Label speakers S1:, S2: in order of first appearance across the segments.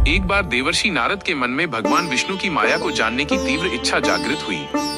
S1: एक बार देवर्षि नारद के मन में भगवान विष्णु की माया को जानने की तीव्र इच्छा जागृत हुई।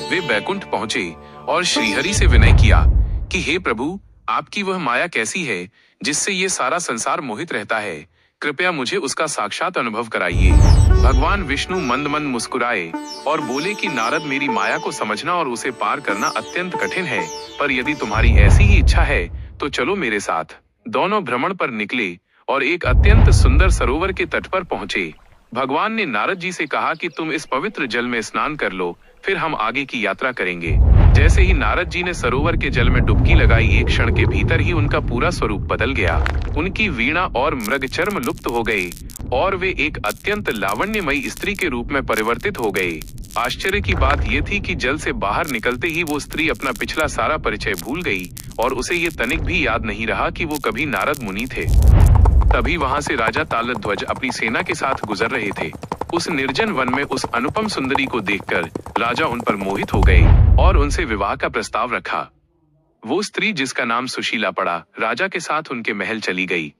S1: वे बैकुंठ पहुँचे और श्रीहरि से विनय किया कि हे प्रभु, आपकी वह माया कैसी है जिससे ये सारा संसार मोहित रहता है। कृपया मुझे उसका साक्षात अनुभव कराइए। भगवान विष्णु मंद मंद मुस्कुराए और बोले कि नारद, मेरी माया को समझना और उसे पार करना अत्यंत कठिन है, पर यदि तुम्हारी ऐसी ही इच्छा है तो चलो मेरे साथ। दोनों भ्रमण पर निकले और एक अत्यंत सुंदर सरोवर के तट पर पहुंचे। भगवान ने नारद जी से कहा कि तुम इस पवित्र जल में स्नान कर लो, फिर हम आगे की यात्रा करेंगे। जैसे ही नारद जी ने सरोवर के जल में डुबकी लगाई, एक क्षण के भीतर ही उनका पूरा स्वरूप बदल गया। उनकी वीणा और मृग चर्म लुप्त हो गए और वे एक अत्यंत लावण्यमयी स्त्री के रूप में परिवर्तित हो गए। आश्चर्य की बात यह थी कि जल से बाहर निकलते ही वो स्त्री अपना पिछला सारा परिचय भूल गई और उसे ये तनिक भी याद नहीं रहा कि वो कभी नारद मुनि थे। तभी वहां से राजा तालध्वज अपनी सेना के साथ गुजर रहे थे। उस निर्जन वन में उस अनुपम सुंदरी को देखकर राजा उन पर मोहित हो गए और उनसे विवाह का प्रस्ताव रखा। वो स्त्री, जिसका नाम सुशीला पड़ा, राजा के साथ उनके महल चली गई।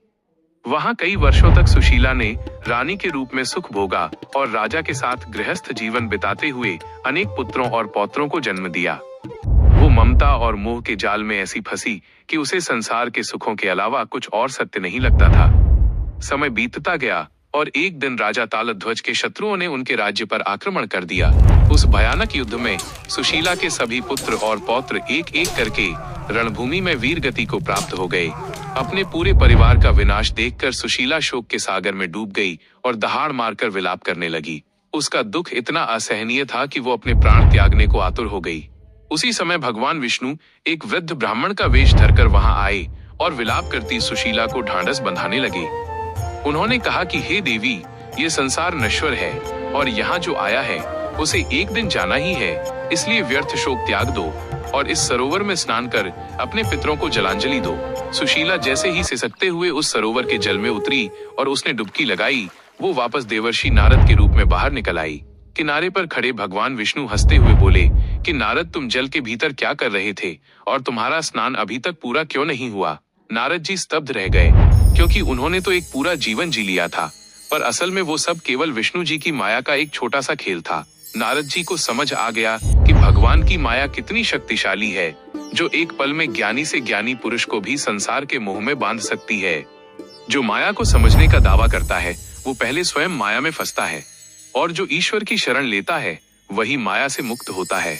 S1: वहां कई वर्षों तक सुशीला ने रानी के रूप में सुख भोगा और राजा के साथ गृहस्थ जीवन बिताते हुए अनेक पुत्रों और पौत्रों को जन्म दिया। वो ममता और मोह के जाल में ऐसी फंसी कि उसे संसार के सुखों के अलावा कुछ और सत्य नहीं लगता था। समय बीतता गया और एक दिन राजा तालध्वज के शत्रुओं ने उनके राज्य पर आक्रमण कर दिया। उस भयानक युद्ध में सुशीला के सभी पुत्र और पौत्र एक एक करके रणभूमि में वीर गति को प्राप्त हो गए। अपने पूरे परिवार का विनाश देखकर सुशीला शोक के सागर में डूब गई और दहाड़ मारकर विलाप करने लगी। उसका दुख इतना असहनीय था कि वो अपने प्राण त्यागने को आतुर हो गई। उसी समय भगवान विष्णु एक वृद्ध ब्राह्मण का वेश धरकर वहां आए और विलाप करती सुशीला को ढांढस बंधाने लगे। उन्होंने कहा कि हे देवी, ये संसार नश्वर है और यहाँ जो आया है उसे एक दिन जाना ही है, इसलिए व्यर्थ शोक त्याग दो और इस सरोवर में स्नान कर अपने पितरों को जलांजलि दो। सुशीला जैसे ही सिसकते हुए उस सरोवर के जल में उतरी और उसने डुबकी लगाई, वो वापस देवर्षि नारद के रूप में बाहर निकल आई। किनारे पर खड़े भगवान विष्णु हंसते हुए बोले कि नारद, तुम जल के भीतर क्या कर रहे थे और तुम्हारा स्नान अभी तक पूरा क्यों नहीं हुआ? नारद जी स्तब्ध रह गए, क्योंकि उन्होंने तो एक पूरा जीवन जी लिया था, पर असल में वो सब केवल विष्णु जी की माया का एक छोटा सा खेल था। नारद जी को समझ आ गया कि भगवान की माया कितनी शक्तिशाली है, जो एक पल में ज्ञानी से ज्ञानी पुरुष को भी संसार के मोह में बांध सकती है। जो माया को समझने का दावा करता है वो पहले स्वयं माया में फंसता है, और जो ईश्वर की शरण लेता है वही माया से मुक्त होता है।